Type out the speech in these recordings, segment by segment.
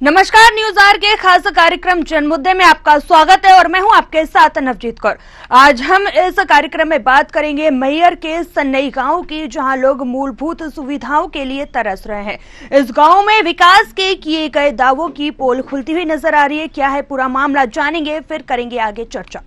नमस्कार, news are के खास कार्यक्रम जनमुद्दे में आपका स्वागत है और मैं हूं आपके साथ नवजीत कौर। आज हम इस कार्यक्रम में बात करेंगे मैहर के सन्नई गांव की, जहां लोग मूलभूत सुविधाओं के लिए तरस रहे हैं। इस गांव में विकास के किए गए दावों की पोल खुलती हुई नजर आ रही है। क्या है पूरा मामला, जानेंगे, फिर करेंगे आगे चर्चा।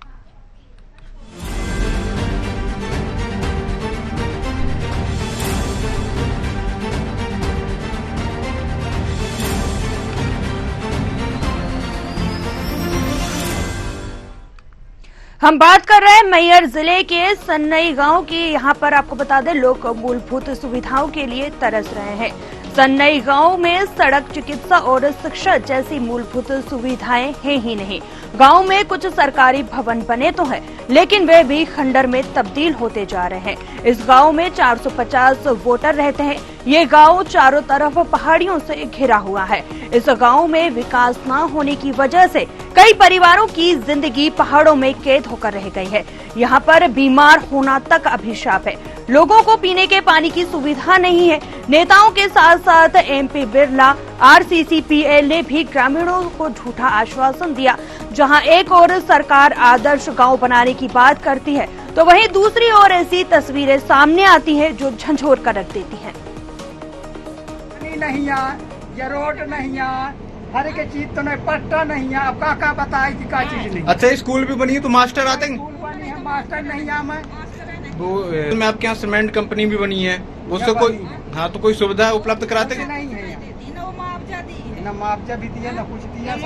हम बात कर रहे हैं मैहर जिले के सन्नई गांव की। यहां पर आपको बता दें, लोग मूलभूत सुविधाओं के लिए तरस रहे हैं। सन्नई गांव में सड़क, चिकित्सा और शिक्षा जैसी मूलभूत सुविधाएं हैं ही नहीं। गांव में कुछ सरकारी भवन बने तो हैं, लेकिन वे भी खंडर में तब्दील होते जा रहे हैं। इस गांव में 450 वोटर रहते हैं। ये गांव चारों तरफ पहाड़ियों से घिरा हुआ है। इस गांव में विकास न होने की वजह से कई परिवारों की जिंदगी पहाड़ों में कैद होकर रह गई है। यहाँ पर बीमार होना तक अभिशाप है। लोगों को पीने के पानी की सुविधा नहीं है। नेताओं के साथ साथ एमपी बिरला, आरसीसीपीएल ने भी ग्रामीणों को झूठा आश्वासन दिया। जहां एक ओर सरकार आदर्श गांव बनाने की बात करती है, तो वहीं दूसरी ओर ऐसी तस्वीरें सामने आती है जो झंझोर कर रख देती हैं। नहीं ये रोड नहीं हर एक चीज तो नहीं, पट्टा नहीं है। अब का बताए कि का चीज नहीं। अच्छा, स्कूल भी बनी है तो मास्टर आते हैं? स्कूल बनी है, मास्टर नहीं है। मैं आपके यहाँ सीमेंट कंपनी भी बनी है, उससे कोई तो कोई सुविधा उपलब्ध कराते हैं? नहीं है, न मुआवजा भी दिया, न कुछ दिया। सब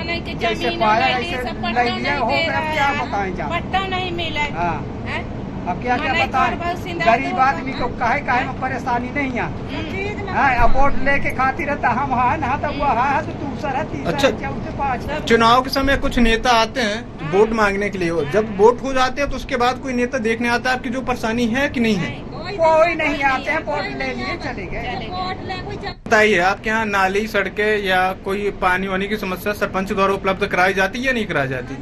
ऐसे जैसे पाया ऐसे नहीं दिया हो गया। अब क्या बताएं, पट्टा नहीं मिला। अब क्या बताएं, गरीब आदमी को काहे में परेशानी नहीं है। अब वोट लेके खाती रहता हम है तो वो है तो दूसरा है। अच्छा, चुनाव के समय कुछ नेता आते हैं वोट मांगने के लिए। जब वोट हो जाते हैं तो उसके बाद कोई नेता देखने आता है आपकी जो परेशानी है कि नहीं है? कोई नहीं आते हैं, वोट ले लिए चले गए। बताइए, आपके यहाँ नाली, सड़कें या कोई पानी वानी की समस्या सरपंच द्वारा उपलब्ध कराई जाती है या नहीं कराई जाती?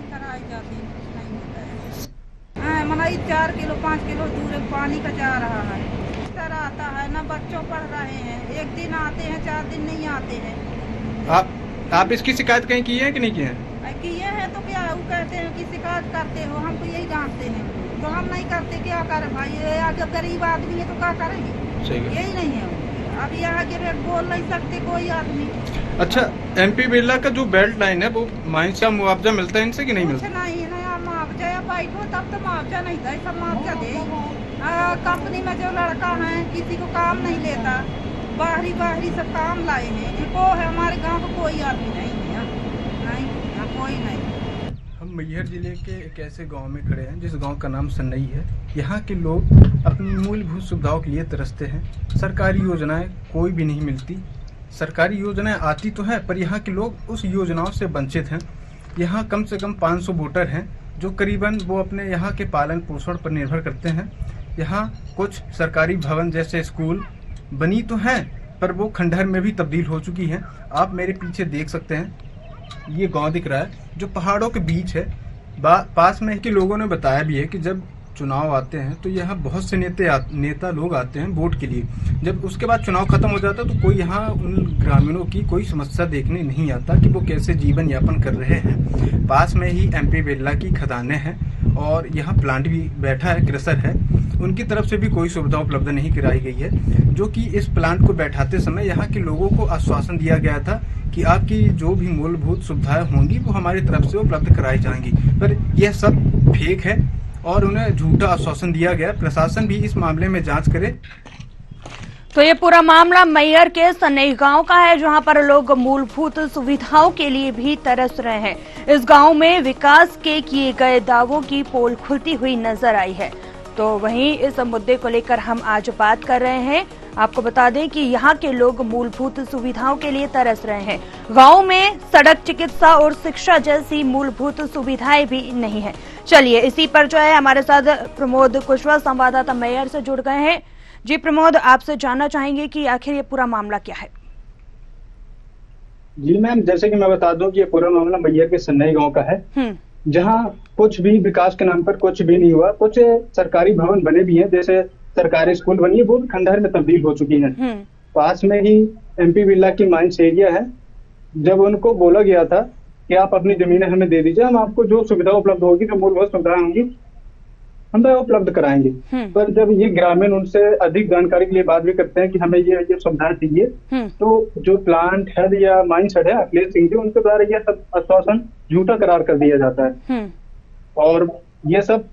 4 किलो 5 किलो दूर पानी का जा रहा है। सर आता है ना, बच्चों पढ़ रहे हैं। एक दिन आते हैं, 4 दिन नहीं आते हैं। आप इसकी शिकायत कहीं की है कि नहीं की है? किए हैं तो क्या वो कहते हैं कि शिकायत करते हो, हम तो यही डांटते हैं। तो हम नहीं करते, क्या करें भाई। अगर गरीब आदमी है तो क्या करेंगे, यही नहीं है। अब यहाँ के रेट बोल नहीं सकते कोई आदमी। अच्छा, एमपी बिरला का जो बेल्ट लाइन है वो माइंस का मुआवजा मिलता है इनसे कि नहीं मिलता? नहीं मुआवजा, या बैठो तब तो मुआवजा नहीं था। सब मुआवजा दे। कंपनी में जो लड़का है किसी को काम नहीं लेता, बाहरी सब काम लाए हैं। इनको है, हमारे गांव का कोई आदमी नहीं है, नहीं कोई नहीं। हम मैहर जिले के एक ऐसे गांव में खड़े हैं जिस गांव का नाम सन्नई है। यहाँ के लोग अपनी मूलभूत सुविधाओं के लिए तरसते हैं। सरकारी योजनाएं कोई भी नहीं मिलती। सरकारी योजनाएं आती तो है, पर यहाँ के लोग उस योजनाओं से वंचित हैं। यहाँ कम से कम 500 वोटर हैं जो करीबन वो अपने यहाँ के पालन पोषण पर निर्भर करते हैं। यहाँ कुछ सरकारी भवन जैसे स्कूल बनी तो हैं, पर वो खंडहर में भी तब्दील हो चुकी हैं। आप मेरे पीछे देख सकते हैं, ये गांव दिख रहा है जो पहाड़ों के बीच है। पास में के लोगों ने बताया भी है कि जब चुनाव आते हैं तो यहाँ बहुत से नेता लोग आते हैं वोट के लिए। जब उसके बाद चुनाव खत्म हो जाता है तो कोई यहाँ उन ग्रामीणों की कोई समस्या देखने नहीं आता कि वो कैसे जीवन यापन कर रहे हैं। पास में ही एमपी बिरला की खदानें हैं और यहाँ प्लांट भी बैठा है, क्रशर है। उनकी तरफ से भी कोई सुविधा उपलब्ध नहीं कराई गई है, जो कि इस प्लांट को बैठाते समय यहाँ के लोगों को आश्वासन दिया गया था कि आपकी जो भी मूलभूत सुविधाएं होंगी वो हमारी तरफ से उपलब्ध कराई जाएंगी। पर यह सब फेक है और उन्हें झूठा आश्वासन दिया गया। प्रशासन भी इस मामले में जांच करे। तो ये पूरा मामला मैहर के सन्नई गांव का है, जहां पर लोग मूलभूत सुविधाओं के लिए भी तरस रहे हैं। इस गांव में विकास के किए गए दावों की पोल खुलती हुई नजर आई है। तो वहीं इस मुद्दे को लेकर हम आज बात कर रहे हैं। आपको बता दें कि यहाँ के लोग मूलभूत सुविधाओं के लिए तरस रहे हैं। गांव में सड़क, चिकित्सा और शिक्षा जैसी मूलभूत सुविधाएं भी नहीं है। चलिए, इसी पर जो है हमारे साथ प्रमोद कुशवाहा, संवाददाता मैहर से जुड़ गए हैं। जी प्रमोद, आपसे जानना चाहेंगे कि आखिर ये पूरा मामला क्या है? जी मैम, जैसे कि मैं बता दूं कि ये पूरा मामला मैहर के सन्नई गांव का है, जहां कुछ भी विकास के नाम पर कुछ भी नहीं हुआ। कुछ सरकारी भवन बने भी हैं, जैसे सरकारी स्कूल बनी है, वो भी खंडहर में तब्दील हो चुकी है। पास में ही एमपी बिरला की माइंस एरिया है जब उनको बोला गया था कि आप अपनी जमीनें हमें दे दीजिए, हम आपको जो सुविधा उपलब्ध होगी, जो मूलभूत सुविधाएं होंगी, हम तो उपलब्ध कराएंगे। पर जब ये ग्रामीण उनसे अधिक जानकारी के लिए बात भी करते हैं कि हमें ये सुविधाएं चाहिए, तो जो प्लांट हेड या माइंस हेड है अखिलेश सिंह जी, उनके द्वारा यह सब आश्वासन झूठा करार कर दिया जाता है और ये सब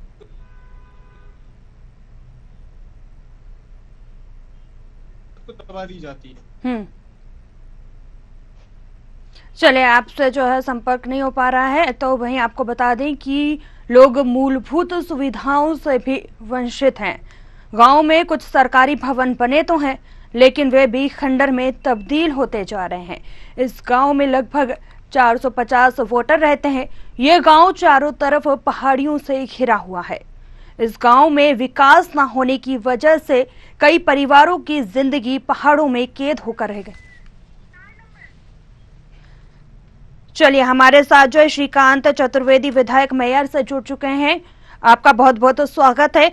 दबा दी जाती है। चलिए, आपसे जो है संपर्क नहीं हो पा रहा है, तो वहीं आपको बता दें कि लोग मूलभूत सुविधाओं से भी वंचित हैं। गांव में कुछ सरकारी भवन बने तो हैं, लेकिन वे भी खंडर में तब्दील होते जा रहे हैं। इस गांव में लगभग 450 वोटर रहते हैं। ये गांव चारों तरफ पहाड़ियों से घिरा हुआ है। इस गांव में विकास न होने की वजह से कई परिवारों की जिंदगी पहाड़ों में कैद होकर रह गई। चलिए, हमारे साथ जो है श्रीकांत चतुर्वेदी विधायक मैयर से जुड़ चुके हैं। आपका बहुत बहुत स्वागत है।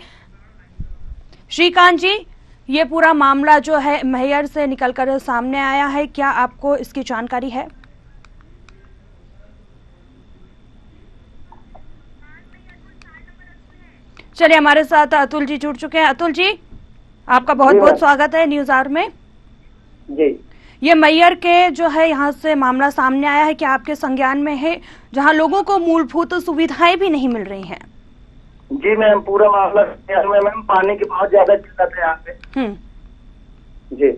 श्रीकांत जी, ये पूरा मामला जो है मैयर से निकलकर सामने आया है, क्या आपको इसकी जानकारी है? चलिए, हमारे साथ अतुल जी जुड़ चुके हैं। अतुल जी, आपका बहुत बहुत स्वागत है न्यूज आवर में। जी, ये मैयर के जो है यहाँ से मामला सामने आया है, क्या आपके संज्ञान में है, जहाँ लोगों को मूलभूत सुविधाएं भी नहीं मिल रही हैं? जी मैम, पूरा मामला मैम, पानी की बहुत ज्यादा दिक्कत है यहाँ पे। जी,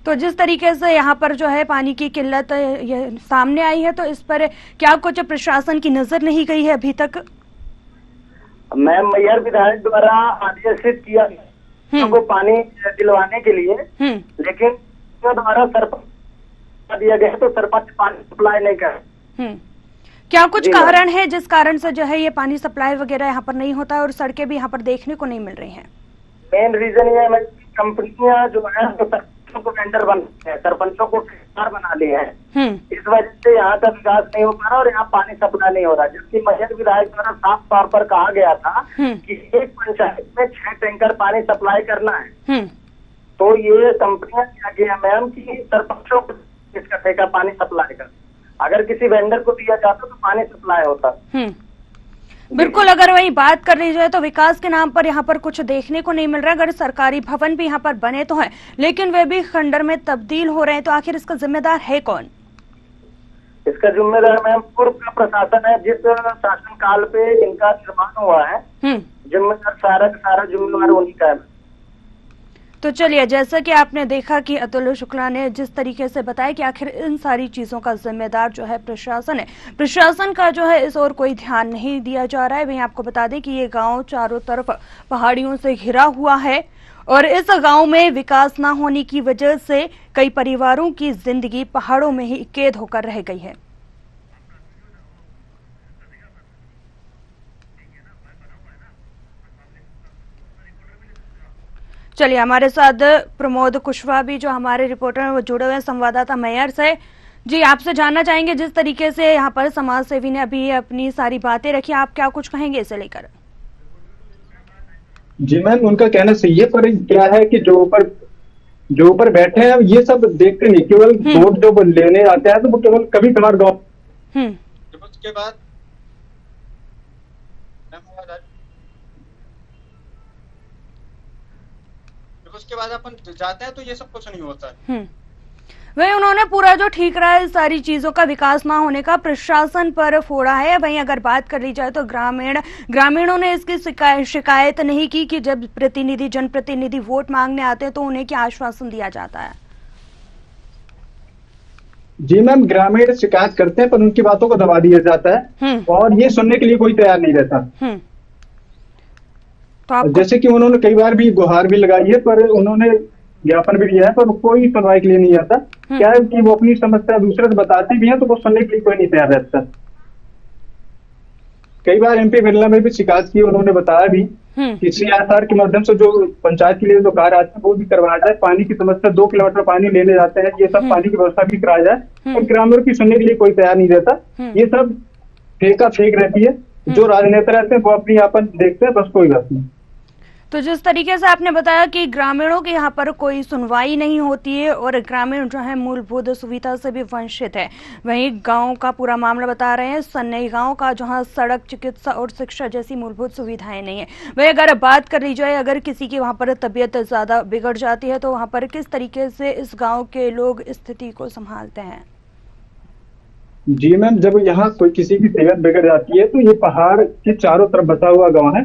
तो जिस तरीके से यहाँ पर जो है पानी की किल्लत ये सामने आई है, तो इस पर क्या कुछ प्रशासन की नजर नहीं गई है अभी तक? मैम, मैयर विधायक द्वारा आदेशित किया को पानी दिलवाने के लिए, लेकिन द्वारा सरपंच दिया गया तो सरपंच पानी सप्लाई नहीं कर। क्या कुछ कारण है जिस कारण से जो है ये पानी सप्लाई वगैरह यहाँ पर नहीं होता और सड़कें भी यहाँ पर देखने को नहीं मिल रही हैं? मेन रीजन ये है, कंपनियां जो है तो सरपंचों को वेंडर बनाते हैं, सरपंचों को ठेकेदार बना लिए हैं। इस वजह से यहाँ का विकास नहीं हो पा रहा और यहाँ पानी सप्लाई नहीं हो रहा। जबकि मैयर विधायक द्वारा साफ तौर पर कहा गया था कि एक पंचायत में 6 टैंकर पानी सप्लाई करना है। तो ये कंपनियां क्या किया मैम कि सरपंचों को इसका ठेका पानी सप्लाई का, अगर किसी वेंडर को दिया जाता तो पानी सप्लाई होता। बिल्कुल, अगर वही बात कर ली जाए तो विकास के नाम पर यहाँ पर कुछ देखने को नहीं मिल रहा। अगर सरकारी भवन भी यहाँ पर बने तो हैं, लेकिन वे भी खंडर में तब्दील हो रहे हैं, तो आखिर इसका जिम्मेदार है कौन? इसका जिम्मेदार मैम पूर्व का प्रशासन है, जिस शासन काल पे इनका निर्माण हुआ है। जिम्मेदार सारा जिम्मेदार उन्हीं का है। तो चलिए, जैसा कि आपने देखा कि अतुल शुक्ला ने जिस तरीके से बताया कि आखिर इन सारी चीजों का जिम्मेदार जो है प्रशासन है, प्रशासन का जो है इस ओर कोई ध्यान नहीं दिया जा रहा है। वहीं आपको बता दें कि ये गांव चारों तरफ पहाड़ियों से घिरा हुआ है और इस गांव में विकास न होने की वजह से कई परिवारों की जिंदगी पहाड़ों में ही कैद होकर रह गई है। चलिए, हमारे साथ प्रमोद कुशवाहा भी जो हमारे रिपोर्टर हैं वो जुड़े हुए हैं संवाददाता मैयर से। जी, आपसे जानना चाहेंगे, जिस तरीके से यहाँ पर समाज सेवी ने अभी अपनी सारी बातें रखी, आप क्या कुछ कहेंगे इसे लेकर? जी मैम, उनका कहना सही है, पर क्या है कि जो ऊपर बैठे हैं ये सब देखते नहीं, केवल वोट जो लेने आते हैं तो वो केवल कभी कभार गाँव उसके बाद अपन जाते हैं तो ये सब कुछ नहीं होता है। वही उन्होंने पूरा जो ठीक रहा है सारी चीजों का विकास ना होने का प्रशासन पर फोड़ा है। वहीं अगर बात कर ली जाए तो ग्रामीणों ने इसकी शिकायत नहीं की कि जब जनप्रतिनिधि वोट मांगने आते हैं तो उन्हें क्या आश्वासन दिया जाता है? जी मैम, ग्रामीण शिकायत करते हैं पर उनकी बातों को दबा दिया जाता है और ये सुनने के लिए कोई तैयार नहीं रहता। तो जैसे कि उन्होंने कई बार भी गुहार भी लगाई है, पर उन्होंने ज्ञापन भी दिया है, पर कोई सुनवाई के लिए नहीं आता। क्या है कि वो अपनी समस्या दूसरे से बताते भी हैं तो वो सुनने के लिए कोई नहीं तैयार रहता। कई बार एमपी बिरला में भी शिकायत की, उन्होंने बताया भी कि CSR के माध्यम से जो पंचायत के लिए जो कार्य आते हैं वो भी करवाया जाए। पानी की समस्या 2 किलोमीटर पानी लेने जाते हैं, ये सब पानी की व्यवस्था भी कराया जाए, और ग्रामीणों की सुनने के लिए कोई तैयार नहीं रहता। ये सब फेंक रहती है। जो राजनेता रहते हैं वो अपनी आपन देखते हैं, बस कोई बात नहीं। तो जिस तरीके से आपने बताया कि ग्रामीणों के यहाँ पर कोई सुनवाई नहीं होती है और ग्रामीण जो है मूलभूत सुविधा से भी वंचित है, वहीं गांव का पूरा मामला बता रहे हैं सन्नई गांव का, जहां सड़क, चिकित्सा और शिक्षा जैसी मूलभूत सुविधाएं नहीं है। वहीं अगर बात कर ली जाए, अगर किसी की वहां पर तबीयत ज्यादा बिगड़ जाती है तो वहां पर किस तरीके से इस गाँव के लोग स्थिति को संभालते हैं? जी मैम, जब यहाँ कोई किसी की तबीयत बिगड़ जाती है तो ये पहाड़ के चारों तरफ बसा हुआ गाँव है।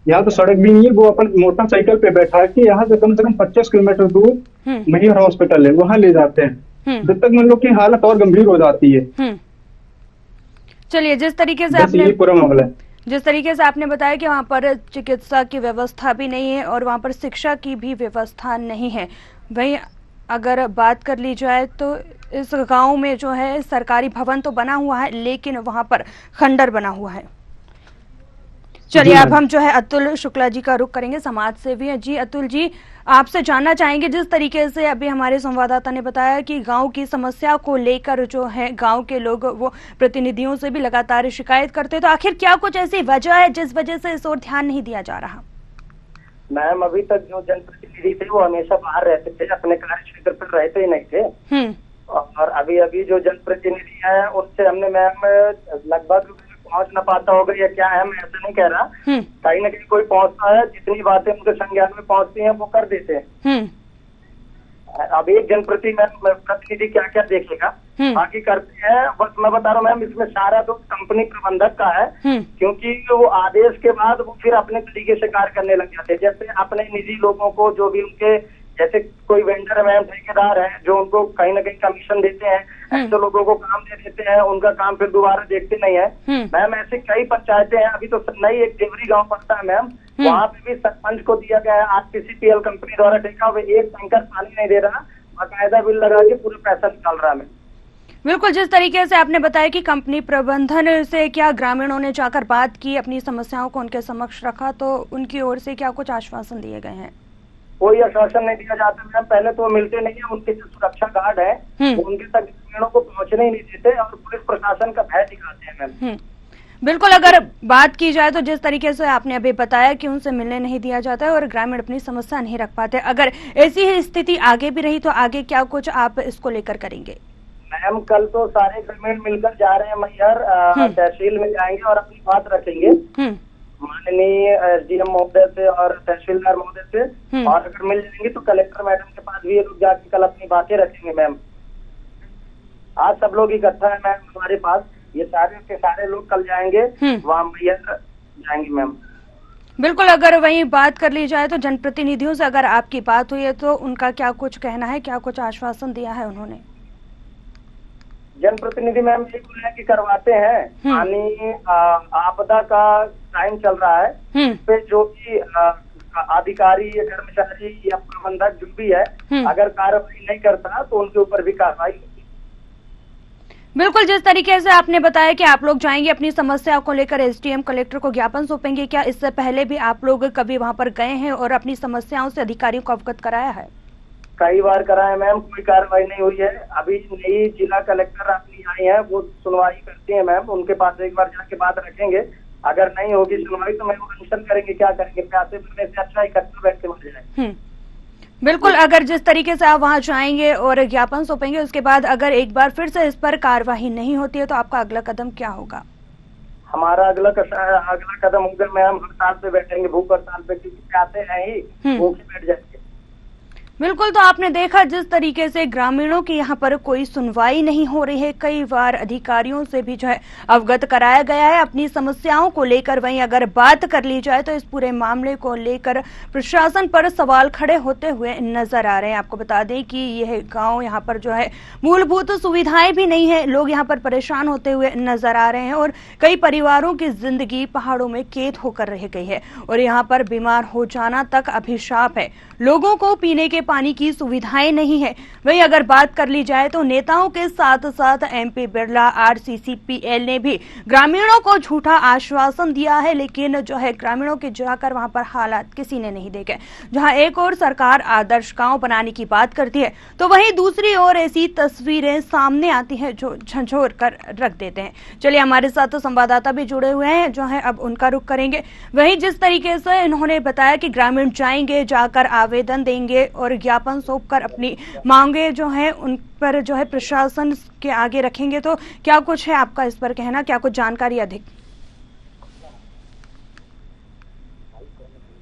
यहाँ तो सड़क भी नहीं है, वो अपन मोटरसाइकिल पे बैठा के यहाँ से कम 25 किलोमीटर दूर मैयर हॉस्पिटल है, वहाँ ले जाते हैं, जब तक मन लोग की हालत और गंभीर हो जाती है। चलिए, जिस तरीके से आपने पूरा मामला है, जिस तरीके से आपने बताया कि वहाँ पर चिकित्सा की व्यवस्था भी नहीं है और वहाँ पर शिक्षा की भी व्यवस्था नहीं है, वहीं अगर बात कर ली जाए तो इस गांव में जो है सरकारी भवन तो बना हुआ है लेकिन वहाँ पर खंडर बना हुआ है। चलिए, अब हम जो है अतुल शुक्ला जी का रुख करेंगे, समाज सेवी हैं। जी अतुल जी, आपसे जानना चाहेंगे, जिस तरीके से अभी हमारे संवाददाता ने बताया कि गांव की समस्या को लेकर जो है गांव के लोग वो प्रतिनिधियों से भी लगातार शिकायत करते हैं, तो आखिर क्या कुछ ऐसी वजह है जिस वजह से इस ओर ध्यान नहीं दिया जा रहा? मैम, अभी तक जो जनप्रतिनिधि थे वो हमेशा बाहर रहते थे, अपने कार्य क्षेत्र पर रहते ही नहीं थे। और अभी जो जनप्रतिनिधि है उनसे हमने मैम लगभग पहुंच न पाता होगा या क्या है, मैं ऐसा नहीं कह रहा, कहीं ना कहीं कोई पहुंचता है, जितनी बातें उनके संज्ञान में पहुंचती हैं वो कर देते हैं। अब एक जनप्रतिनिधि क्या क्या देखेगा, बाकी करते हैं। बस मैं बता रहा हूँ मैम, इसमें सारा तो कंपनी प्रबंधक का है, क्योंकि वो आदेश के बाद वो फिर अपने तरीके से कार्य करने लग जाते हैं। जैसे अपने निजी लोगों को, जो भी उनके जैसे कोई वेंडर है मैम, ठेकेदार है, जो उनको कहीं ना कहीं कमीशन देते हैं, ऐसे लोगों को काम दे देते हैं, उनका काम फिर दोबारा देखते नहीं है। मैम, ऐसे कई पंचायतें हैं। अभी तो नई एक देवरी गांव पड़ता है मैम, वहाँ पे भी सरपंच को दिया गया है आरसीसीपीएल कंपनी द्वारा ठेका हुआ, एक टैंकर पानी नहीं दे रहा, बाकायदा बिल लगा के पूरा पैसा निकाल रहा है। बिल्कुल, जिस तरीके से आपने बताया कि कंपनी प्रबंधन से क्या ग्रामीणों ने जाकर बात की, अपनी समस्याओं को उनके समक्ष रखा, तो उनकी ओर से क्या कुछ आश्वासन दिए गए हैं? कोई आश्वासन नहीं दिया जाता मैम। पहले तो वो मिलते नहीं है, उनके जो सुरक्षा गार्ड है वो उनके तक ग्रामीणों को पहुंचने ही नहीं देते और पुलिस प्रशासन का भय दिखाते हैं मैम। बिल्कुल, अगर बात की जाए तो जिस तरीके से आपने अभी बताया कि उनसे मिलने नहीं दिया जाता है और ग्रामीण अपनी समस्या नहीं रख पाते, अगर ऐसी ही स्थिति आगे भी रही तो आगे क्या कुछ आप इसको लेकर करेंगे? मैम, कल तो सारे ग्रामीण मिलकर जा रहे हैं मैयर, तहसील में जाएंगे और अपनी बात रखेंगे माननीय एसडीएम महोदय से और तहसीलदार महोदय से, और अगर मिल जाएंगे तो कलेक्टर मैडम के पास भी ये लोग जाके कल अपनी बातें रखेंगे मैम। आज सब लोग इकट्ठा है मैम हमारे पास, ये सारे के सारे लोग कल जाएंगे, वहाँ मैयर जाएंगे मैम। बिल्कुल, अगर वहीं बात कर ली जाए तो जनप्रतिनिधियों से अगर आपकी बात हुई है तो उनका क्या कुछ कहना है, क्या कुछ आश्वासन दिया है उन्होंने? जनप्रतिनिधि मैम ये बोल रहे हैं कि करवाते हैं, पानी आपदा का टाइम चल रहा है, पे जो भी अधिकारी या कर्मचारी या प्रबंधक जो भी है, अगर कार्रवाई नहीं करता तो उनके ऊपर भी कार्रवाई होगी। बिल्कुल, जिस तरीके से आपने बताया कि आप लोग जाएंगे अपनी समस्या को लेकर एसडीएम कलेक्टर को ज्ञापन सौंपेंगे, क्या इससे पहले भी आप लोग कभी वहां पर गए हैं और अपनी समस्याओं से अधिकारियों को अवगत कराया है? कई बार कराए मैम, कोई कार्रवाई नहीं हुई है। अभी नई जिला कलेक्टर अपनी आई है, वो सुनवाई करती है मैम, उनके पास एक बार जाके बात रखेंगे, अगर नहीं होगी सुनवाई तो मैं वो अनशन करेंगे, क्या करेंगे, पैसे मिलने से अच्छा इकट्ठा बैठ के मर जाए। बिल्कुल, अगर जिस तरीके से आप वहां जाएंगे और ज्ञापन सौंपेंगे, उसके बाद अगर एक बार फिर से इस पर कार्यवाही नहीं होती है तो आपका अगला कदम क्या होगा? हमारा अगला कदम होगा मैम, हड़ताल पे बैठेंगे, भूख हड़ताल पे, क्योंकि आते हैं ही भूख बैठ जाएंगे। बिल्कुल, तो आपने देखा जिस तरीके से ग्रामीणों की यहाँ पर कोई सुनवाई नहीं हो रही है, कई बार अधिकारियों से भी जो है अवगत कराया गया है अपनी समस्याओं को लेकर। वहीं अगर बात कर ली जाए तो इस पूरे मामले को लेकर प्रशासन पर सवाल खड़े होते हुए नजर आ रहे हैं। आपको बता दें कि यह गांव यहाँ पर जो है मूलभूत सुविधाएं भी नहीं है, लोग यहाँ पर परेशान होते हुए नजर आ रहे हैं और कई परिवारों की जिंदगी पहाड़ों में कैद होकर रह गई है और यहाँ पर बीमार हो जाना तक अभिशाप है। लोगों को पीने के पानी की सुविधाएं नहीं है। वहीं अगर बात कर ली जाए तो नेताओं के साथ साथ MP बिरला, RCCPL ने भी ग्रामीणों को झूठा आश्वासन दिया है, लेकिन जो है ग्रामीणों के जाकर वहां पर हालात किसी ने नहीं देखे। जहां एक और सरकार आदर्श गांव बनाने की बात करती है तो वहीं दूसरी ओर ऐसी तस्वीरें सामने आती हैं जो झंझोर कर रख देते हैं। चलिए, हमारे साथ तो संवाददाता भी जुड़े हुए हैं जो है अब उनका रुख करेंगे। वहीं जिस तरीके से इन्होंने बताया कि ग्रामीण जाएंगे, जाकर आवेदन देंगे और ज्ञापन सौंपकर अपनी मांगे जो है उन पर जो है प्रशासन के आगे रखेंगे, तो क्या कुछ है आपका इस पर कहना, क्या कुछ जानकारी अधिक?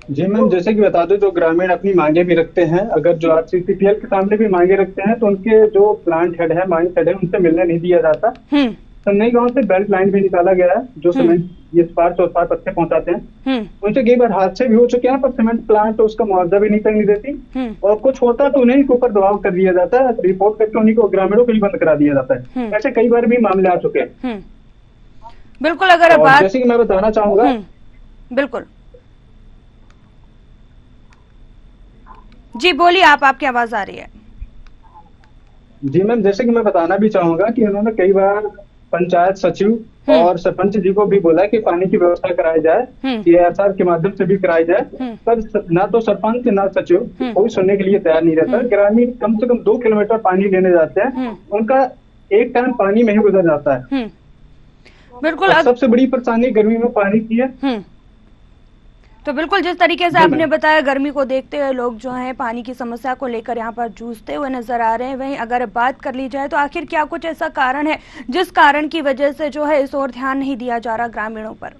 जी मैम, जैसे कि बता दो, जो ग्रामीण अपनी मांगे भी रखते हैं, अगर जो RCCPL के सामने भी मांगे रखते हैं तो उनके जो प्लांट हेड है, माइंस हेड है, उनसे मिलने नहीं दिया जाता। सन्नई गांव से बेल्ट लाइन भी निकाला गया है जो सीमेंट ये पार से उस पार पत्ते पहुंचाते हैं। उनसे कई बार हादसे भी हो चुके हैं, पर सीमेंट प्लांट तो उसका मुआवजा भी नहीं देती, और कुछ होता तो उन्हीं के ऊपर दबाव कर दिया जाता है, रिपोर्ट करके उन्हीं को ग्रामीणों को ही बंद करा दिया जाता है। ऐसे कई बार भी मामले आ चुके हैं। बिल्कुल, अगर बात जैसे कि मैं बताना चाहूंगा, बिल्कुल जी बोलिए, आपकी आवाज आ रही है। जी मैम, जैसे कि मैं बताना भी चाहूंगा कि उन्होंने कई बार पंचायत सचिव और सरपंच जी को भी बोला कि पानी की व्यवस्था कराई जाए, CSR के माध्यम से भी कराई जाए, पर ना तो सरपंच ना सचिव कोई सुनने के लिए तैयार नहीं रहता। ग्रामीण कम से कम 2 किलोमीटर पानी लेने जाते हैं, उनका एक टाइम पानी में ही गुजर जाता है। बिल्कुल, सबसे बड़ी परेशानी गर्मी में पानी की है। तो बिल्कुल जिस तरीके से आपने बताया, गर्मी को देखते हुए लोग जो है पानी की समस्या को लेकर यहाँ पर जूझते हुए नजर आ रहे हैं। वहीं अगर बात कर ली जाए तो आखिर क्या कुछ ऐसा कारण है जिस कारण की वजह से जो है इस ओर ध्यान नहीं दिया जा रहा ग्रामीणों पर?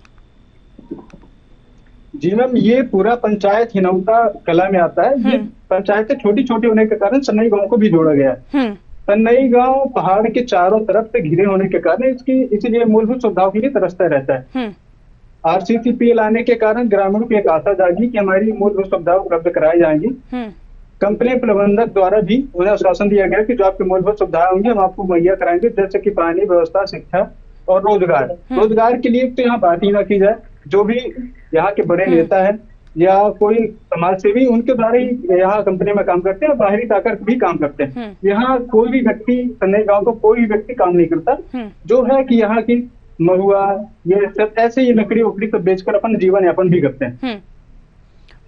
जी मैम, ये पूरा पंचायत हिनौता कला में आता है। ये पंचायतें छोटी छोटी होने के कारण सन्नई गाँव को भी जोड़ा गया है। सन्नई गाँव पहाड़ के चारों तरफ से घिरे होने के कारण इसीलिए मूलभूत सुविधाओं के लिए तरसता रहता है। RCCPL आने के कारण ग्रामीणों की एक आशा जागी कि हमारी मूलभूत सुविधाएं उपलब्ध कराई जाएंगी। कंपनी प्रबंधक द्वारा भी उन्हें आश्वासन दिया गया कि जो आपकी मूलभूत सुविधाएं होंगी हम आपको मुहैया कराएंगे, जैसे कि पानी व्यवस्था, शिक्षा और रोजगार। रोजगार के लिए तो यहाँ बात ही ना की जाए, जो भी यहाँ के बड़े नेता है या कोई समाज सेवी, उनके द्वारा ही यहाँ कंपनी में काम करते हैं, बाहरी ताकर भी काम करते हैं। यहाँ कोई भी व्यक्ति, सन्नई गाँव को कोई भी व्यक्ति काम नहीं करता। जो है कि यहाँ की महुआ, ये सब ऐसे ही लकड़ी उकड़ी सब बेचकर अपन जीवन यापन भी करते हैं।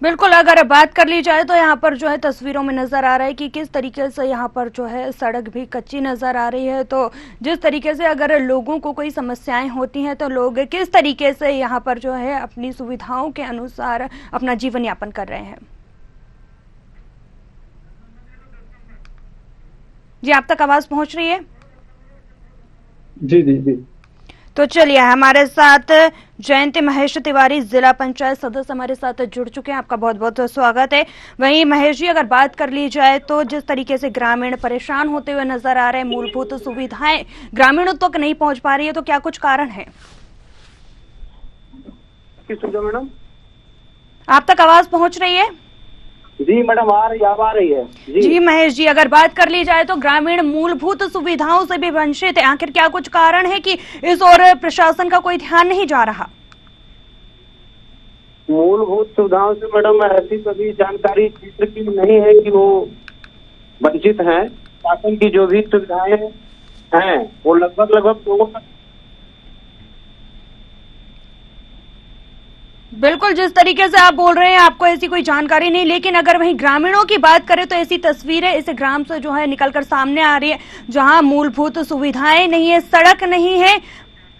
बिल्कुल, अगर बात कर ली जाए तो यहाँ पर जो है तस्वीरों में नजर आ रहा है कि किस तरीके से यहाँ पर जो है सड़क भी कच्ची नजर आ रही है। तो जिस तरीके से अगर लोगों को कोई समस्याएं होती हैं तो लोग किस तरीके से यहाँ पर जो है अपनी सुविधाओं के अनुसार अपना जीवन यापन कर रहे हैं। जी, आप तक आवाज पहुंच रही है? जी जी जी। तो चलिए, हमारे साथ जयंती महेश तिवारी, जिला पंचायत सदस्य, हमारे साथ जुड़ चुके हैं। आपका बहुत बहुत स्वागत है। वहीं महेश जी, अगर बात कर ली जाए तो जिस तरीके से ग्रामीण परेशान होते हुए नजर आ रहे हैं, मूलभूत सुविधाएं ग्रामीणों तक नहीं पहुंच पा रही है, तो क्या कुछ कारण है? मैडम, आप तक आवाज पहुंच रही है? जी मैडम, आ रही है। जी महेश जी, अगर बात कर ली जाए तो ग्रामीण मूलभूत सुविधाओं से भी वंचित है। आखिर क्या कुछ कारण है कि इस ओर प्रशासन का कोई ध्यान नहीं जा रहा? मूलभूत सुविधाओं से मैडम ऐसी सभी जानकारी क्षेत्र की नहीं है कि वो वंचित हैं। शासन की जो भी सुविधाएं हैं वो लगभग लोगों तक। बिल्कुल, जिस तरीके से आप बोल रहे हैं आपको ऐसी कोई जानकारी नहीं, लेकिन अगर वहीं ग्रामीणों की बात करें तो ऐसी तस्वीरें इस ग्राम से जो है निकलकर सामने आ रही है जहां मूलभूत सुविधाएं नहीं है, सड़क नहीं है।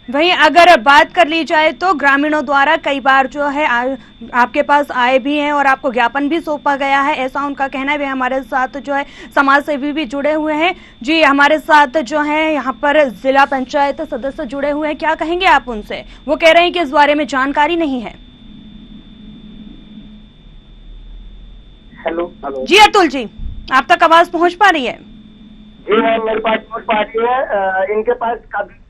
वहीं अगर बात कर ली जाए तो ग्रामीणों द्वारा कई बार जो है आपके पास आए भी हैं और आपको ज्ञापन भी सौंपा गया है, ऐसा उनका कहना है। वे हमारे साथ जो है समाज सेवी भी जुड़े हुए हैं। जी, हमारे साथ जो है यहाँ पर जिला पंचायत सदस्य जुड़े हुए हैं, क्या कहेंगे आप उनसे? वो कह रहे हैं कि इस बारे में जानकारी नहीं है। हेलो। जी अतुल जी, आप तक आवाज पहुंच पा रही है? जी मैम, मेरे पास पहुंच पा रही है। इनके पास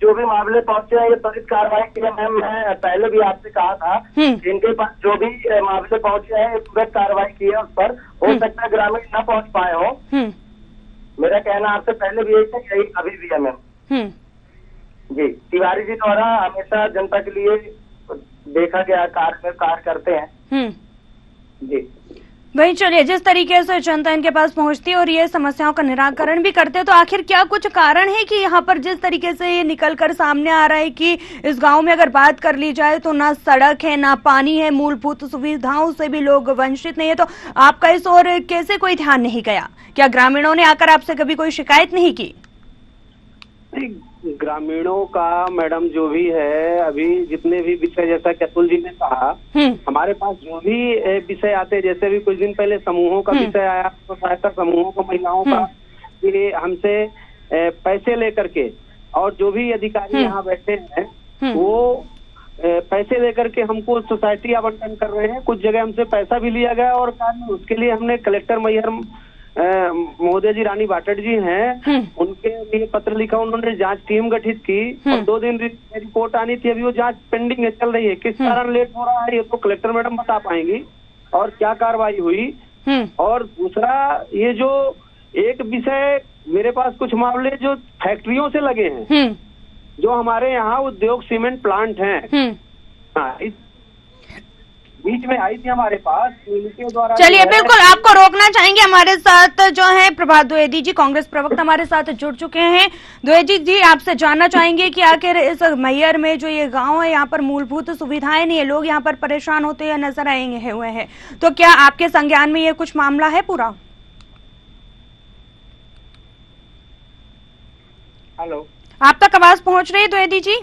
जो भी मामले पहुंचे हैं ये त्वरित कार्रवाई के लिए मैम, मैं पहले भी आपसे कहा था, इनके पास जो भी मामले पहुंचे हैं तुरंत कार्रवाई की है उस पर। हो सकता है ग्रामीण न पहुंच पाए हो। मेरा कहना आपसे पहले भी यही था, यही अभी भी है मैम। जी, तिवारी जी द्वारा हमेशा जनता के लिए देखा गया कार्य करते हैं। जी वही चलिए, जिस तरीके से जनता इनके पास पहुंचती है और ये समस्याओं का निराकरण भी करते हैं, तो आखिर क्या कुछ कारण है कि यहाँ पर जिस तरीके से ये निकलकर सामने आ रहा है कि इस गांव में अगर बात कर ली जाए तो ना सड़क है, ना पानी है, मूलभूत सुविधाओं से भी लोग वंचित नहीं है, तो आपका इस ओर कैसे कोई ध्यान नहीं गया? क्या ग्रामीणों ने आकर आपसे कभी कोई शिकायत नहीं की? ग्रामीणों का मैडम जो भी है, अभी जितने भी विषय, जैसा कि अतुल जी ने कहा, हमारे पास जो भी विषय आते, जैसे भी कुछ दिन पहले समूहों का विषय आया, तो सहायता समूहों को, महिलाओं का, ये हमसे पैसे लेकर के, और जो भी अधिकारी यहाँ बैठे हैं वो पैसे लेकर के हमको सोसाइटी आवंटन कर रहे हैं। कुछ जगह हमसे पैसा भी लिया गया और उसके लिए हमने कलेक्टर मैहर महोदय जी, रानी बाटट जी हैं, उनके लिए पत्र लिखा, उन्होंने जांच टीम गठित की और 2 दिन रिपोर्ट आनी थी, अभी वो जांच पेंडिंग है, चल रही है। किस कारण लेट हो रहा है ये तो कलेक्टर मैडम बता पाएंगी और क्या कार्रवाई हुई। और दूसरा, ये जो एक विषय, मेरे पास कुछ मामले जो फैक्ट्रियों से लगे हैं, जो हमारे यहाँ उद्योग सीमेंट प्लांट हैं, हाँ, इस बीच में आई थी हमारे पास, इनके द्वारा। चलिए, बिल्कुल आपको रोकना चाहेंगे। हमारे साथ जो है प्रभात द्विवेदी जी, कांग्रेस प्रवक्ता, हमारे साथ जुड़ चुके हैं। द्विवेदी जी, आपसे जानना चाहेंगे कि आखिर इस मैहर में जो ये गांव है, यहाँ पर मूलभूत सुविधाएं नहीं है, लोग यहाँ पर परेशान होते हुए नजर आए हुए हैं, तो क्या आपके संज्ञान में ये कुछ मामला है पूरा? हेलो, आप तक आवाज पहुंच रही है द्विवेदी जी?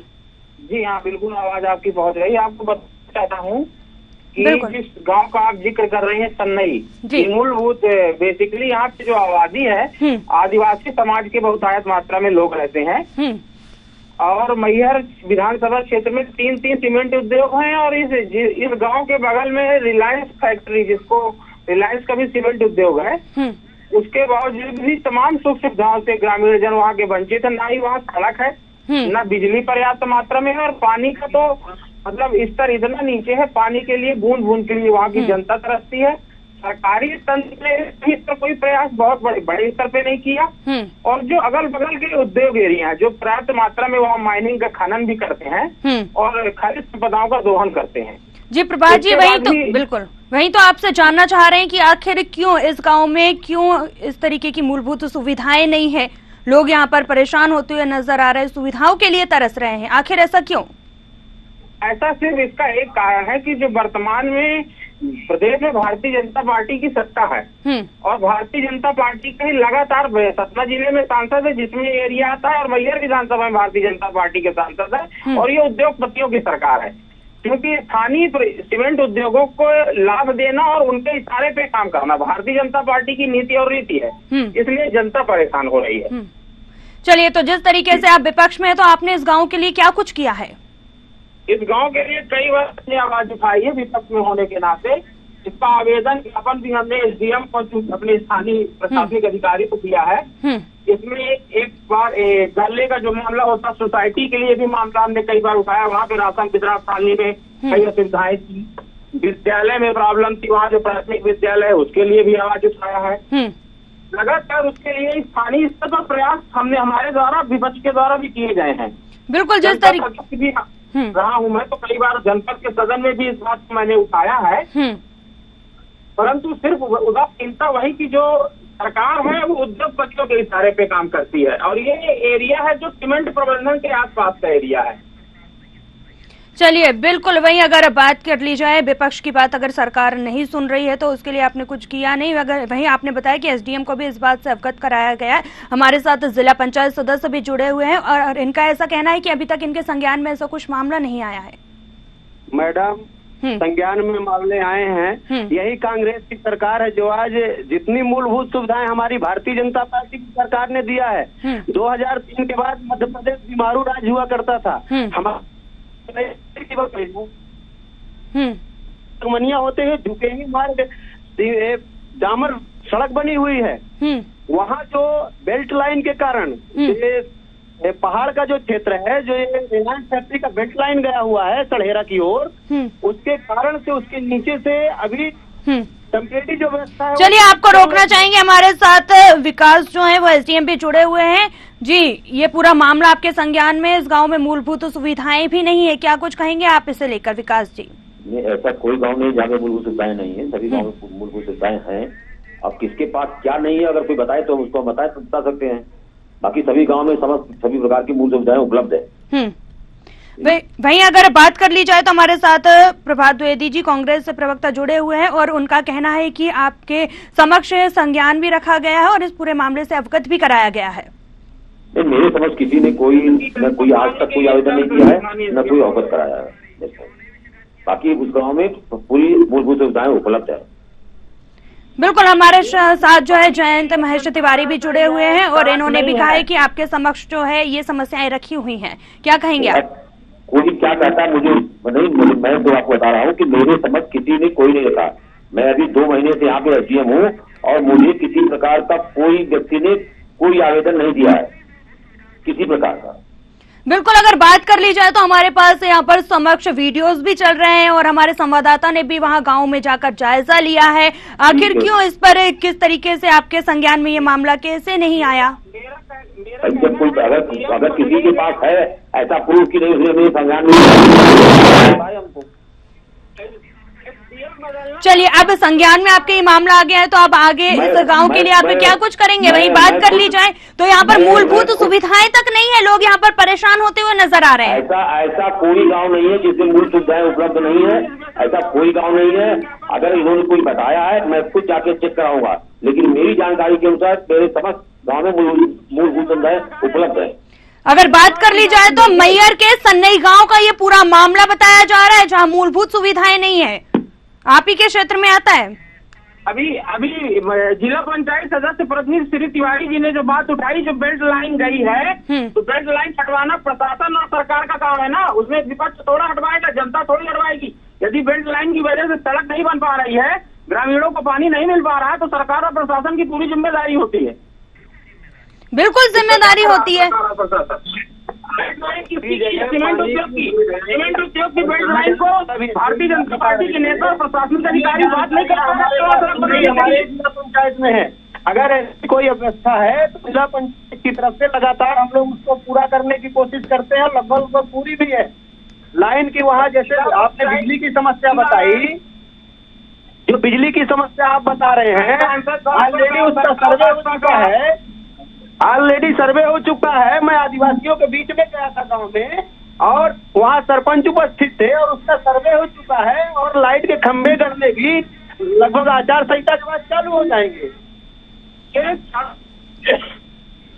जी हाँ, बिल्कुल आवाज आपकी पहुंच रही है। आपको बताना चाहता हूँ कि जिस गांव का आप जिक्र कर रहे हैं, सन्नई, मूलभूत बेसिकली यहाँ की जो आबादी है, आदिवासी समाज के बहुतायत मात्रा में लोग रहते हैं। और मैहर विधानसभा क्षेत्र में 3 सीमेंट उद्योग हैं और इस गांव के बगल में रिलायंस फैक्ट्री, जिसको रिलायंस का भी सीमेंट उद्योग है। उसके बावजूद भी तमाम सुख सुविधाओं से ग्रामीण जन वहाँ के वंचित है। ना ही वहाँ सड़क है, ना बिजली पर्याप्त मात्रा में है, और पानी का तो मतलब स्तर इतना नीचे है, पानी के लिए बूंद बूंद के लिए वहाँ की जनता तरसती है। सरकारी तंत्र ने इस पर कोई प्रयास बहुत बड़े स्तर पे नहीं किया। और जो अगल बगल के उद्योग एरिया है, जो पर्याप्त मात्रा में वहाँ माइनिंग का खनन भी करते हैं और खनिज संपदाओं का दोहन करते हैं। जी प्रभात जी, वही तो बिल्कुल वही तो आपसे जानना चाह रहे हैं कि आखिर क्यों इस गांव में क्यों इस तरीके की मूलभूत सुविधाएं नहीं है, लोग यहाँ पर परेशान होते हुए नजर आ रहे हैं, सुविधाओं के लिए तरस रहे हैं, आखिर ऐसा क्यों? ऐसा सिर्फ इसका एक कारण है कि जो वर्तमान में प्रदेश में भारतीय जनता पार्टी की सत्ता है और भारतीय जनता पार्टी के लगातार सतना जिले में सांसद है, जिसमें एरिया आता है, और मैहर विधानसभा में भारतीय जनता पार्टी के सांसद है, और ये उद्योगपतियों की सरकार है। क्योंकि स्थानीय सीमेंट उद्योगों को लाभ देना और उनके इशारे पे काम करना भारतीय जनता पार्टी की नीति और रीति है, इसलिए जनता परेशान हो रही है। चलिए, तो जिस तरीके से आप विपक्ष में है, तो आपने इस गांव के लिए क्या कुछ किया है? इस गांव के लिए कई बार अपनी आवाज उठाई है विपक्ष में होने के नाते। इसका आवेदन ज्ञापन भी हमने एसडीएम को, अपने स्थानीय प्रशासनिक अधिकारी को दिया है। इसमें एक बार गले का जो मामला होता, सोसाइटी के लिए भी मामला हमने कई बार उठाया। वहाँ पे राशन वितरण प्रणाली में कई असुविधाएं थी, विद्यालय में प्रॉब्लम थी, वहाँ जो प्राथमिक विद्यालय है उसके लिए भी आवाज उठाया है। लगातार उसके लिए स्थानीय स्तर पर प्रयास हमने हमारे द्वारा, विपक्ष के द्वारा भी किए गए हैं। बिल्कुल, जिस तरीके रहा हूँ मैं, तो कई बार जनपद के सदन में भी इस बात को मैंने उठाया है, परंतु सिर्फ उदासीनता वही की जो सरकार है वो उद्योगपतियों के इशारे पे काम करती है, और ये एरिया है जो सीमेंट प्रबंधन के आसपास का एरिया है। चलिए, बिल्कुल वही अगर बात कर ली जाए, विपक्ष की बात अगर सरकार नहीं सुन रही है तो उसके लिए आपने कुछ किया नहीं। अगर वहीं आपने बताया कि एसडीएम को भी इस बात से अवगत कराया गया है। हमारे साथ जिला पंचायत सदस्य भी जुड़े हुए हैं और इनका ऐसा कहना है कि अभी तक इनके संज्ञान में ऐसा कुछ मामला नहीं आया है। मैडम, संज्ञान में मामले आए हैं, यही कांग्रेस की सरकार है जो आज जितनी मूलभूत सुविधाएं हमारी भारतीय जनता पार्टी की सरकार ने दिया है। 2003 के बाद मध्य प्रदेश बीमारू राज्य हुआ करता था। हमारे होते हुए झुकेंगे मार्ग, डामर सड़क बनी हुई है। वहाँ जो बेल्ट लाइन के कारण पहाड़ का जो क्षेत्र है, जो ये रिलायंस फैक्ट्री का बेल्ट लाइन गया हुआ है सड़ेरा की ओर, उसके कारण से उसके नीचे से अभी टेम्परेरी जो व्यवस्था है। चलिए, आपको रोकना चाहेंगे। हमारे साथ विकास जो है वो एसडीएम भी जुड़े हुए हैं। जी, ये पूरा मामला आपके संज्ञान में, इस गांव में मूलभूत सुविधाएं भी नहीं है, क्या कुछ कहेंगे आप इसे लेकर विकास जी? ऐसा कोई गांव नहीं जहाँ पे मूलभूत सुविधाएं नहीं है, सभी गाँव में मूलभूत सुविधाएं हैं। अब किसके पास क्या नहीं है, अगर कोई बताए तो उसको हम बता सकते हैं। बाकी सभी गांव में सभी प्रकार की मूल सुविधाएं उपलब्ध है। वहीं अगर बात कर ली जाए तो हमारे साथ प्रभात द्विवेदी जी कांग्रेस प्रवक्ता जुड़े हुए हैं और उनका कहना है कि आपके समक्ष संज्ञान भी रखा गया है और इस पूरे मामले से अवगत भी कराया गया है। नहीं, मेरे समझ किसी ने कोई आज तक कोई आवेदन नहीं किया है, न कोई अवगत कराया है। बाकी उस गाँव में पूरी मूलभूत सुविधाएं उपलब्ध है। बिल्कुल, हमारे साथ जो है जयंत महेश तिवारी भी जुड़े हुए हैं और इन्होंने भी कहा है कि आपके समक्ष जो है ये समस्याएं रखी हुई हैं। क्या कहेंगे आप? कोई क्या कहता है मुझे नहीं, मैं तो आपको बता रहा हूँ कि मेरे समझ किसी ने कोई नहीं रखा। मैं अभी 2 महीने से यहाँ पे एसडीएम हूँ और मुझे किसी प्रकार का कोई व्यक्ति ने कोई आवेदन नहीं दिया है किसी प्रकार का। बिल्कुल, अगर बात कर ली जाए तो हमारे पास यहाँ पर समक्ष वीडियोस भी चल रहे हैं और हमारे संवाददाता ने भी वहाँ गांव में जाकर जायजा लिया है। आखिर क्यों इस पर किस तरीके से आपके संज्ञान में ये मामला कैसे नहीं आया? जब कोई अगर किसी के पास है ऐसा प्रूफ कि नहीं उसने मेरे संज्ञान में हमको। चलिए, अब संज्ञान में आपके ये मामला आ गया है तो अब आगे इस गांव के लिए आप क्या कुछ करेंगे? वहीं बात कर ली जाए तो यहाँ पर मूलभूत सुविधाएं तक नहीं है, लोग यहाँ पर परेशान होते हुए नजर आ रहे हैं। ऐसा कोई गांव नहीं है जिसमें मूल सुविधाएं उपलब्ध नहीं है, ऐसा कोई गांव नहीं है। अगर इन्होंने कोई बताया है मैं खुद जाके चेक कराऊंगा, लेकिन मेरी जानकारी के अनुसार मेरे समस्त गाँव में मूलभूत सुविधाएं उपलब्ध है। अगर बात कर ली जाए तो मैयर के सन्नई गांव का ये पूरा मामला बताया जा रहा है जहां मूलभूत सुविधाएं नहीं है, आप ही के क्षेत्र में आता है। अभी जिला पंचायत सदस्य प्रतिनिधि श्री तिवारी जी ने जो बात उठाई, जो बेल्ट लाइन गई है तो बेल्ट लाइन हटवाना प्रशासन और सरकार का काम है ना, उसमें विपक्ष थोड़ा हटवाएगा, जनता थोड़ी हटवाएगी। यदि बेल्ट लाइन की वजह से सड़क नहीं बन पा रही है, ग्रामीणों को पानी नहीं मिल पा रहा है तो सरकार और प्रशासन की पूरी जिम्मेदारी होती है। बिल्कुल जिम्मेदारी होती है। सीमेंट उद्योग की बेल्ट लाइन को भारतीय जनता पार्टी के नेता और प्रशासनिक अधिकारी बात नहीं कर पा रहे। हमारे जिला पंचायत में है, अगर ऐसी कोई व्यवस्था है तो जिला पंचायत की तरफ से लगातार हम लोग उसको पूरा करने की कोशिश करते हैं, लगभग पूरी भी है। लाइन की वहाँ जैसे आपने बिजली की समस्या बताई, जो बिजली की समस्या आप बता रहे हैं ऑलरेडी उसका सर्वे हो चुका है, सर्वे हो चुका है। मैं आदिवासियों के बीच में गया था गांव में और वहाँ सरपंच उपस्थित थे और उसका सर्वे हो चुका है और लाइट के खंभे गड़ने भी लगभग आचार संहिता के बाद चालू हो जाएंगे।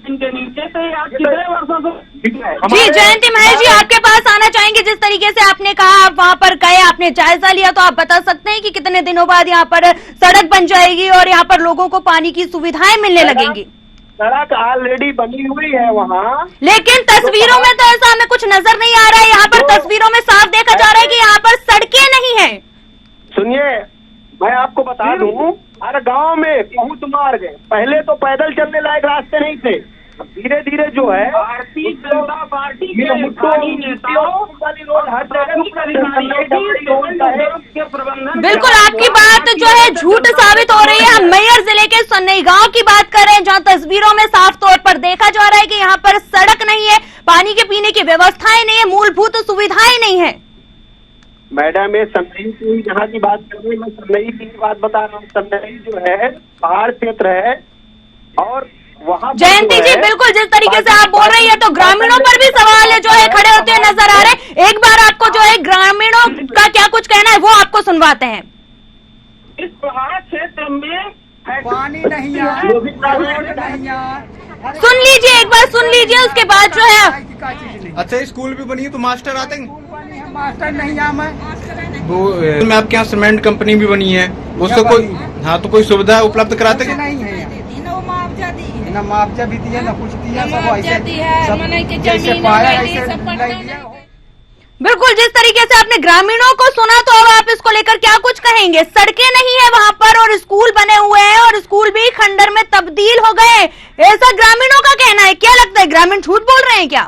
इनके नीचे से आज कितने वर्षों से जी जयंती महेश जी आपके पास आना चाहेंगे। जिस तरीके से आपने कहा आप वहाँ पर गए, आपने जायजा लिया, तो आप बता सकते हैं कि कितने दिनों बाद यहाँ पर सड़क बन जाएगी और यहाँ पर लोगों को पानी की सुविधाएं मिलने लगेंगी? सड़क ऑलरेडी बनी हुई है वहाँ, लेकिन तस्वीरों में तो ऐसा हमें कुछ नजर नहीं आ रहा है। यहाँ पर तस्वीरों में साफ देखा जा रहा है कि यहाँ पर सड़कें नहीं है। सुनिए, मैं आपको बता दूं, हर गांव में बहुत मार्ग है। पहले तो पैदल चलने लायक रास्ते नहीं थे, धीरे धीरे जो है भारतीय जनता पार्टी के बिल्कुल आपकी बात जो है झूठ साबित हो रही है। हम मैयर जिले के सन्नई गांव की बात कर रहे हैं जहां तस्वीरों में साफ तौर पर देखा जा रहा है कि यहाँ पर सड़क नहीं है, पानी के पीने की व्यवस्थाएं नहीं है, मूलभूत सुविधाएं नहीं है। मैडम ये सन्नई की यहाँ की बात कर रही है, मैं सन्नई की बात बता रहा हूँ। सन्नई जो है पहाड़ क्षेत्र है और वहाँ जयंती जी बिल्कुल जिस तरीके से आप बोल रही है तो ग्रामीणों पर भी सवाल है जो है खड़े होते हुए नजर आ रहे हैं। एक बार आपको जो है ग्रामीणों का क्या कुछ कहना है वो आपको सुनवाते हैं। इस पहाड़ क्षेत्र में पानी नहीं है, रोड नहीं है। सुन लीजिए, एक बार सुन लीजिए, उसके बाद जो है अच्छा स्कूल भी बनी है तो मास्टर आते हैं? मास्टर नहीं है। मैं आपके यहाँ सीमेंट कंपनी भी बनी है, उसको कोई हाँ तो कोई सुविधा उपलब्ध कराते हैं? नहीं है, ना मुआवजा भी दिया, ना कुछ दिया, सब जैसे पाया ऐसे दिया। बिल्कुल जिस तरीके से आपने ग्रामीणों को सुना तो अब आप इसको लेकर क्या कुछ कहेंगे? सड़कें नहीं है वहाँ पर और स्कूल बने हुए हैं और स्कूल भी खंडर में तब्दील हो गए, ऐसा ग्रामीणों का कहना है। क्या लगता है ग्रामीण झूठ बोल रहे हैं क्या?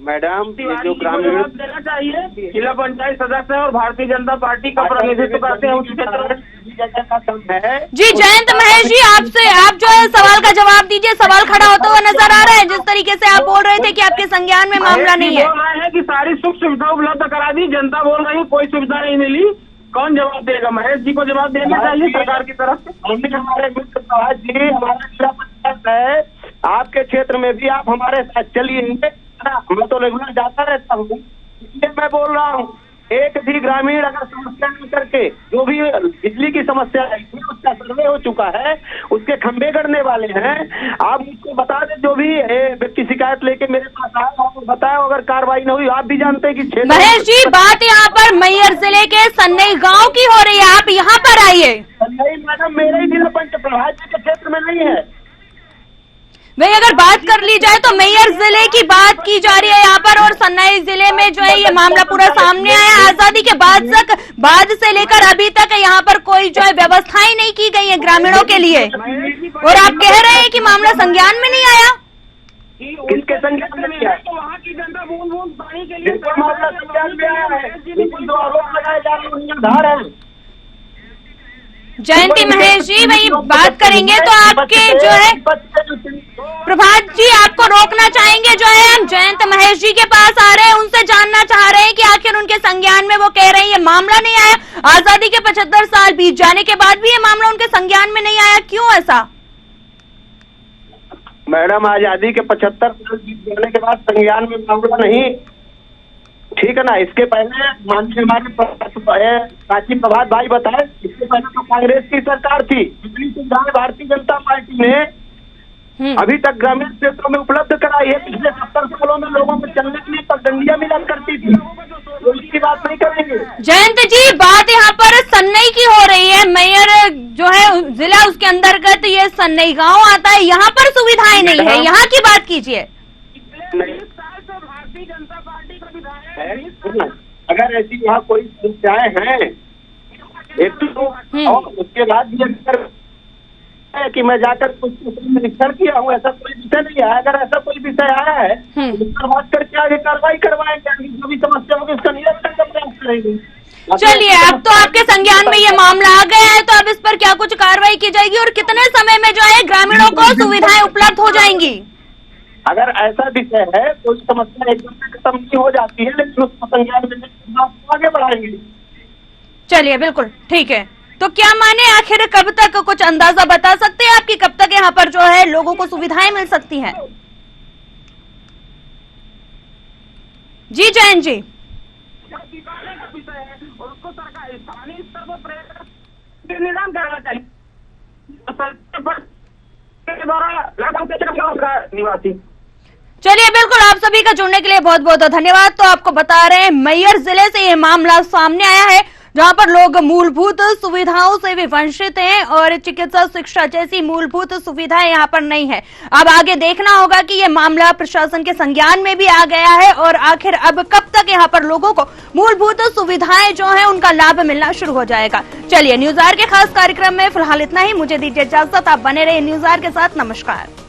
मैडम ये जो ग्रामीण देना चाहिए, जिला पंचायत सदस्य और भारतीय जनता पार्टी का प्रतिनिधित्व करते हैं उस क्षेत्र में जगह का कम है। जी जयंत महेश जी, आप जो है सवाल का जवाब दीजिए। सवाल खड़ा होता हुआ नजर आ रहा है जिस तरीके से आप बोल रहे थे कि आपके संज्ञान में मामला नहीं है। बोल रहे हैं कि सारी सुख सुविधा उपलब्ध करा दी, जनता बोल रही है कोई सुविधा नहीं मिली। कौन जवाब देगा? महेश जी को जवाब देना चाहिए सरकार की तरफ से। हमारे मित्र प्रभात जी, हमारा जिला पंचायत है, आपके क्षेत्र में भी आप हमारे साथ चलिए। मैं तो रेगुलर जाता रहता हूँ, इसलिए मैं बोल रहा हूँ एक भी ग्रामीण अगर समस्या नहीं करके, जो भी बिजली की समस्या है उसका सर्वे हो चुका है, उसके खंभे गड़ने वाले हैं, आप मुझको बता दें। जो भी व्यक्ति शिकायत लेके मेरे पास आया आपको बताया, अगर कार्रवाई न हुई, आप भी जानते हैं कि महेश जी बात यहाँ पर मैहर जिले के सन्नई गांव की हो रही है, आप यहाँ पर आइए। नहीं मैडम, मेरे ही जिला पंच प्रभात जी के क्षेत्र में नहीं है भाई। अगर बात कर ली जाए तो मैहर जिले की बात की जा रही है यहाँ पर, और सन्नई जिले में जो है ये मामला पूरा सामने आया। आजादी के बाद से लेकर अभी तक यहाँ पर कोई जो है व्यवस्थाएं नहीं की गई है ग्रामीणों के लिए, और आप कह रहे हैं कि मामला संज्ञान में नहीं आया। किसके संज्ञान में नहीं आया? तो वहाँ की जनता बूंद बूंद पानी के लिए मामला संज्ञान में आया है, लेकिन जो आरोप लगाए जा रहे हैं उनका आधार है। जयंती महेश जी वही बात करेंगे तो आपके जो है प्रभात जी आपको रोकना चाहेंगे। जो है हम जयंत महेश जी के पास आ रहे हैं, उनसे जानना चाह रहे हैं कि आखिर उनके संज्ञान में वो कह रहे हैं ये मामला नहीं आया। आजादी के 75 साल बीत जाने के बाद भी ये मामला उनके संज्ञान में नहीं आया, क्यों ऐसा? मैडम आजादी के 75 साल बीत जाने के बाद संज्ञान में मामला नहीं, ठीक है ना। इसके पहले माननीय हमारे प्राची प्रभात भाई बताए, इसके पहले तो कांग्रेस की सरकार थी। इतनी सुविधाएं भारतीय जनता पार्टी ने अभी तक ग्रामीण क्षेत्रों में उपलब्ध कराई है। पिछले 70 सालों में लोगों को चलने के लिए पगडंडियां मिला करती थी, तो इसकी बात नहीं करेंगे। जयंत जी बात यहाँ पर सन्नई की हो रही है। मैहर जो है जिला, उसके अंतर्गत ये सन्नई गांव आता है, यहाँ पर सुविधाएं नहीं है, यहाँ की बात कीजिए। भारतीय जनता पार्टी का विधायक, अगर ऐसी यहाँ कोई समस्याएं हैं एक तो, और उसके बाद भी अगर है कि मैं जाकर कुछ निरीक्षण किया हूँ, ऐसा कोई विषय नहीं है। अगर ऐसा कोई विषय आया है तो उस पर बात करके आगे कार्रवाई करवाएंगे, जो भी समस्या होगी उसका निराकरण का प्रयास करेंगे। चलिए अब तो आपके संज्ञान में ये मामला आ गया है, तो अब इस पर क्या कुछ कार्रवाई की जाएगी और कितने समय में जो है ग्रामीणों को सुविधाएं उपलब्ध हो जाएंगी? अगर ऐसा विषय है कोई समस्या एकदम से खत्म नहीं हो जाती है, लेकिन उसको संज्ञान में आगे बढ़ाएंगे। चलिए बिल्कुल ठीक है। तो क्या माने आखिर कब तक, कुछ अंदाजा बता सकते हैं आपकी कब तक यहाँ पर जो है लोगों को सुविधाएं मिल सकती हैं? जी जैन जी, और उसको सरकार स्थानीय स्तर पर निदान करना चाहिए निवासी। चलिए बिल्कुल, आप सभी का जुड़ने के लिए बहुत बहुत धन्यवाद। तो आपको बता रहे हैं मैहर जिले से ये मामला सामने आया है, जहां पर लोग मूलभूत सुविधाओं से भी वंचित हैं और चिकित्सा, शिक्षा जैसी मूलभूत सुविधाएं यहां पर नहीं है। अब आगे देखना होगा कि ये मामला प्रशासन के संज्ञान में भी आ गया है और आखिर अब कब तक यहां पर लोगों को मूलभूत सुविधाएं जो है उनका लाभ मिलना शुरू हो जाएगा। चलिए न्यूज़ आवर के खास कार्यक्रम में फिलहाल इतना ही। मुझे दीजिए इजाजत, आप बने रहिए न्यूज़ आवर के साथ। नमस्कार।